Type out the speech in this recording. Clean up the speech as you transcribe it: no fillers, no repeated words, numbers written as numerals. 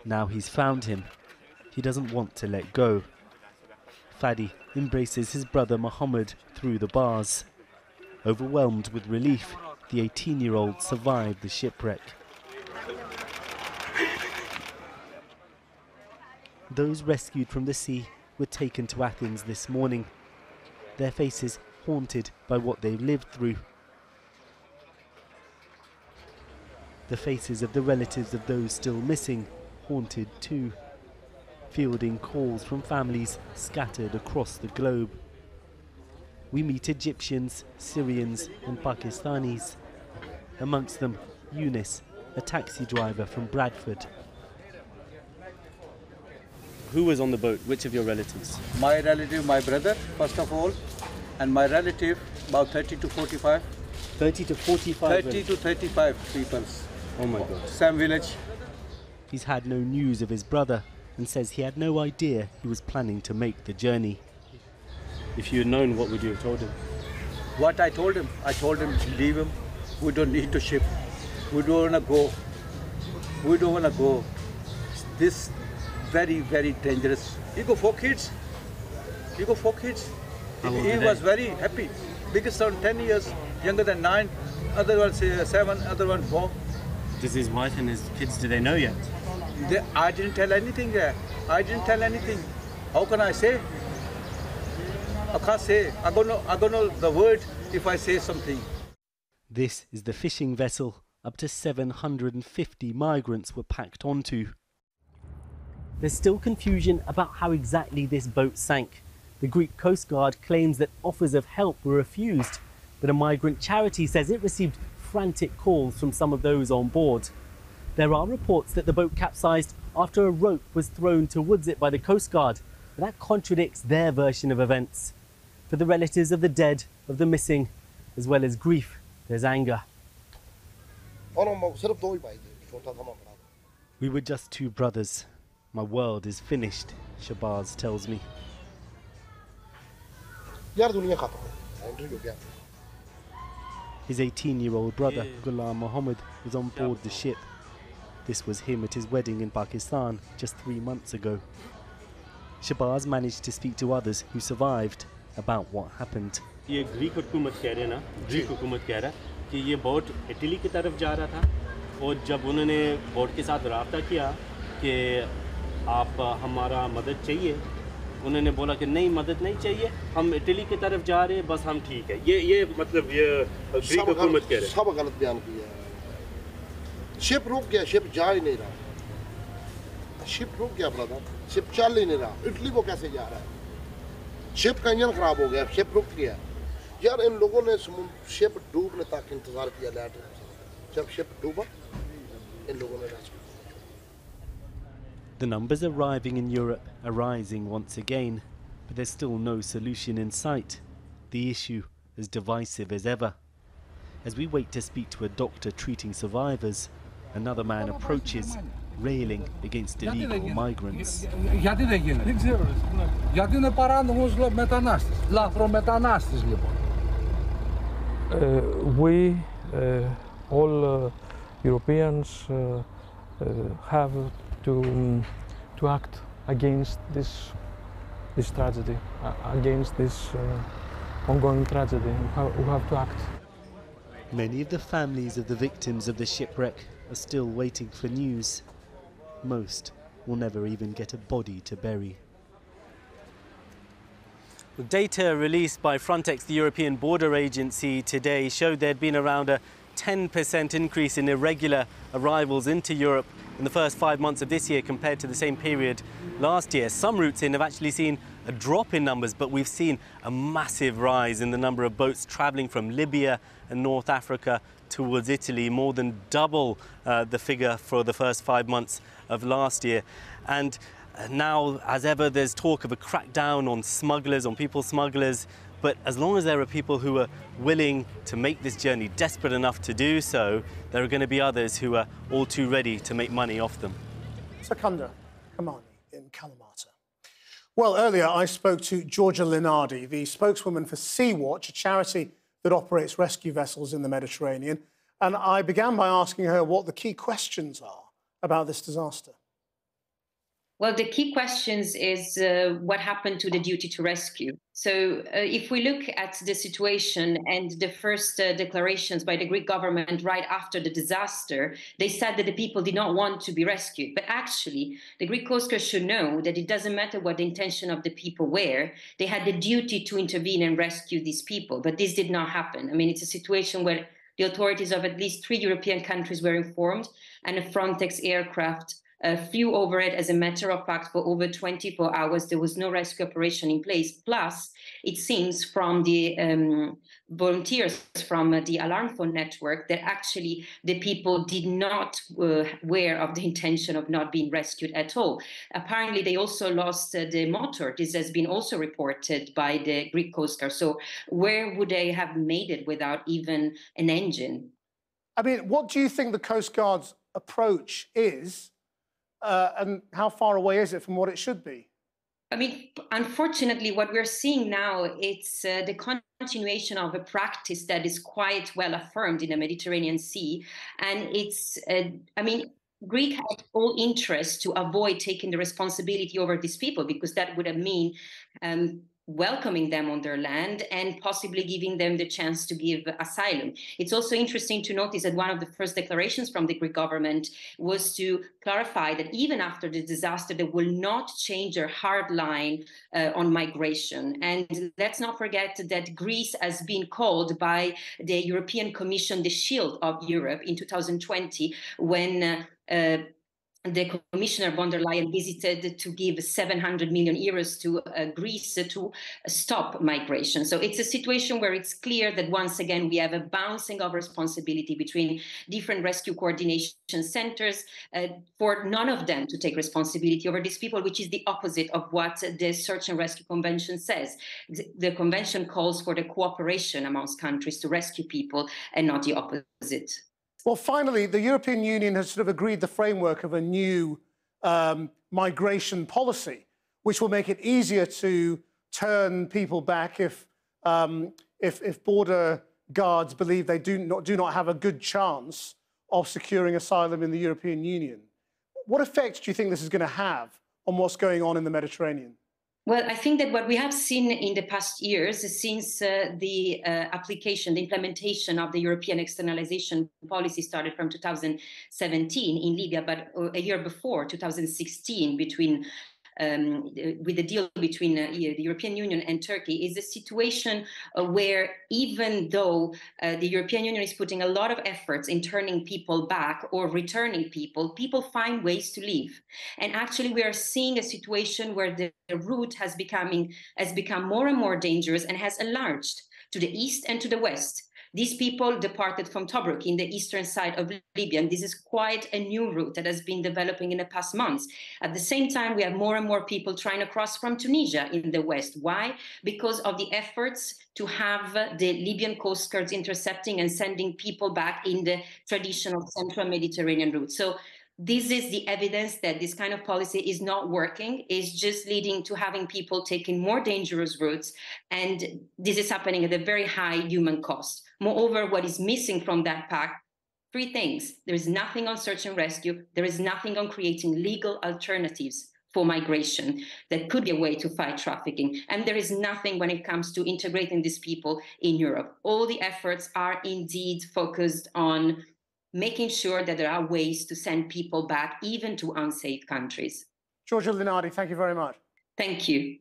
Now he's found him. He doesn't want to let go. Fadi embraces his brother Mohammed through the bars. Overwhelmed with relief, the 18-year-old survived the shipwreck. Those rescued from the sea were taken to Athens this morning, their faces haunted by what they've lived through. The faces of the relatives of those still missing haunted too, fielding calls from families scattered across the globe. We meet Egyptians, Syrians and Pakistanis. Amongst them, Yunus, a taxi driver from Bradford. Who was on the boat? Which of your relatives? My relative, my brother, first of all, and my relative, about 30 to 45. 30 to 45? 30 to 35 people. Oh my God. Same village. He's had no news of his brother and says he had no idea he was planning to make the journey. If you had known, what would you have told him? What I told him leave him. We don't need to ship. We don't want to go. We don't want to go. This very, very dangerous. You go 4 kids. You go 4 kids. He was very happy. Biggest son 10 years, younger than 9. Other one 7, other one 4. Does his wife and his kids, do they know yet? I didn't tell anything there. I didn't tell anything. How can I say? I can't say. I don't know the word if I say something. This is the fishing vessel up to 750 migrants were packed onto. There's still confusion about how exactly this boat sank. The Greek Coast Guard claims that offers of help were refused, but a migrant charity says it received frantic calls from some of those on board. There are reports that the boat capsized after a rope was thrown towards it by the Coast Guard, but that contradicts their version of events. For the relatives of the dead, of the missing, as well as grief, there's anger. We were just 2 brothers. My world is finished, Shabazz tells me. His 18-year-old brother, Ghulam Mohammed, was on board the ship. This was him at his wedding in Pakistan just 3 months ago. Shabazz managed to speak to others who survived about what happened. ये Greek हुकूमत कह रहे हैं ना, Greek हुकूमत कह रहा है कि ये बोट इटली की तरफ जा रहा था और जब उन्होंने बोट के साथ राब्ता किया कि आप हमारा मदद चाहिए, उन्होंने बोला कि नहीं मदद नहीं चाहिए, हम इटली की तरफ जा रहे हैं, बस हम ठीक है। ये मतलब ये ग्रीक हुकूमत कह रहे हैं। सब गलत बयान किया है। शिप रुक गया, शिप जा ही नहीं रहा। शिप रुक गया ब्रदर, शिप चल ही नहीं रहा। इटली को कैसे जा रहा है? शिप का इंजन खराब हो गया, शिप रुक गया। यार इन लोगों ने शिप डूबने तक इंतजार किया लैंड। जब शिप डूबा, इन लोगों ने rescue. The numbers arriving in Europe are rising once again, but there's still no solution in sight. The issue as divisive as ever. As we wait to speak to a doctor treating survivors, another man approaches, railing against illegal migrants. We, all Europeans, have to act against this tragedy, against this ongoing tragedy. We have to act. Many of the families of the victims of the shipwreck are still waiting for news. Most will never even get a body to bury. Data released by Frontex, the European Border Agency, today showed there had been around a 10% increase in irregular arrivals into Europe in the first 5 months of this year compared to the same period last year. Some routes in have actually seen a drop in numbers, but we've seen a massive rise in the number of boats travelling from Libya and North Africa towards Italy, more than double the figure for the first 5 months of last year. And now, as ever, there's talk of a crackdown on smugglers, on people smugglers. But as long as there are people who are willing to make this journey, desperate enough to do so, there are going to be others who are all too ready to make money off them. Secunda Kamani in Kalamata. Well, earlier I spoke to Georgia Linardi, the spokeswoman for Sea-Watch, a charity that operates rescue vessels in the Mediterranean. And I began by asking her what the key questions are about this disaster? Well, the key questions is what happened to the duty to rescue. So if we look at the situation and the first declarations by the Greek government right after the disaster, they said that the people did not want to be rescued. But actually, the Greek Coast Guard should know that it doesn't matter what the intention of the people were. They had the duty to intervene and rescue these people. But this did not happen. I mean, it's a situation where the authorities of at least 3 European countries were informed, and a Frontex aircraft flew over it. As a matter of fact, for over 24 hours, there was no rescue operation in place. Plus, it seems from the volunteers from the alarm phone network that actually the people did not aware of the intention of not being rescued at all. Apparently, they also lost the motor. This has been also reported by the Greek Coast Guard. So where would they have made it without even an engine? I mean, what do you think the Coast Guard's approach is? And how far away is it from what it should be? I mean, unfortunately, what we're seeing now, it's the continuation of a practice that is quite well affirmed in the Mediterranean Sea. And it's, I mean, Greece had all interest to avoid taking the responsibility over these people, because that would have mean welcoming them on their land and possibly giving them the chance to give asylum. It's also interesting to notice that one of the first declarations from the Greek government was to clarify that even after the disaster, they will not change their hard line on migration. And let's not forget that Greece has been called by the European Commission the shield of Europe in 2020 when the Commissioner von der Leyen visited to give 700 million euros to Greece to stop migration. So it's a situation where it's clear that once again we have a bouncing of responsibility between different rescue coordination centers for none of them to take responsibility over these people, which is the opposite of what the Search and Rescue Convention says. The convention calls for the cooperation amongst countries to rescue people and not the opposite. Well, finally, the European Union has sort of agreed the framework of a new migration policy, which will make it easier to turn people back if border guards believe they do not have a good chance of securing asylum in the European Union. What effect do you think this is going to have on what's going on in the Mediterranean? Well, I think that what we have seen in the past years, since the application, the implementation of the European externalization policy started from 2017 in Libya, but a year before, 2016, with the deal between the European Union and Turkey, is a situation where even though the European Union is putting a lot of efforts in turning people back or returning people, people find ways to leave. And actually, we are seeing a situation where the route has become more and more dangerous and has enlarged to the east and to the west. These people departed from Tobruk in the eastern side of Libya, and this is quite a new route that has been developing in the past months. At the same time, we have more and more people trying to cross from Tunisia in the west. Why? Because of the efforts to have the Libyan coast guards intercepting and sending people back in the traditional central Mediterranean route. So this is the evidence that this kind of policy is not working, is just leading to having people taking more dangerous routes. And this is happening at a very high human cost. Moreover, what is missing from that pact, 3 things. There is nothing on search and rescue. There is nothing on creating legal alternatives for migration that could be a way to fight trafficking. And there is nothing when it comes to integrating these people in Europe. All the efforts are indeed focused on making sure that there are ways to send people back, even to unsafe countries. Giorgia Linardi, thank you very much. Thank you.